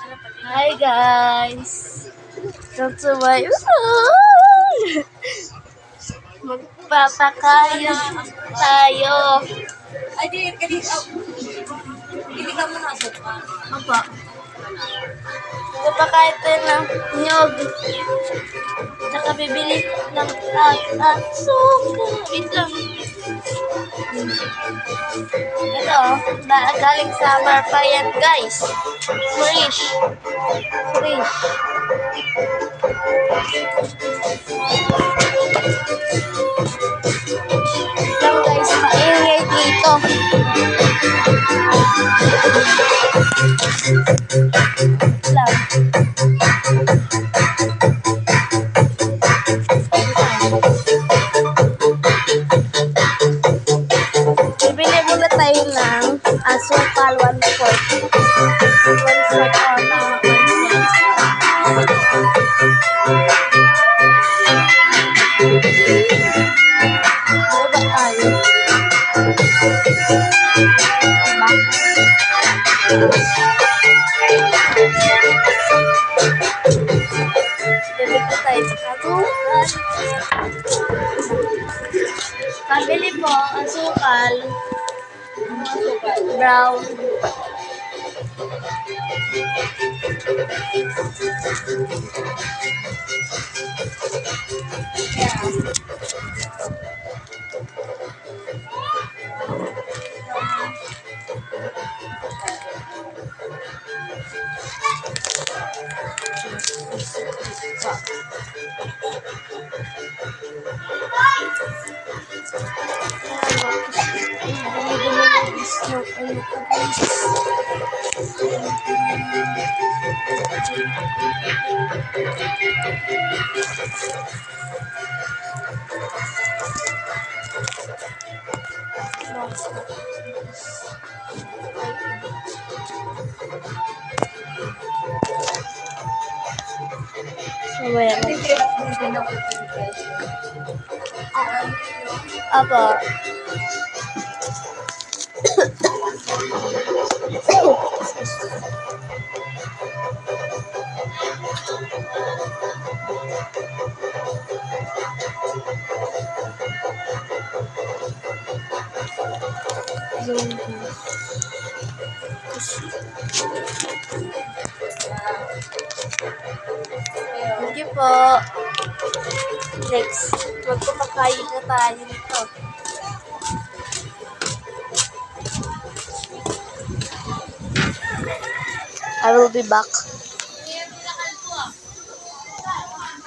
Hi guys! Welcome to my vlog! Magpapakayod tayo. Ay, di ka muna sa pa. Apa? Magpapakayod tayo ng nyog. Tsaka bibili ng suka. Wait lang. Ito, galing sa Marpayan guys. Fresh. Fresh. Lang guys, maingay dito. Lang. Bibili muna tayo ng asukal 1/4. 1/4 tama. 1/4. Ano ba tayo? Bibili ko tayo sa asukal. Pabili po asukal. Brown. Apa? Thank you po. Next, magpapakain na tayo nito. I will be back.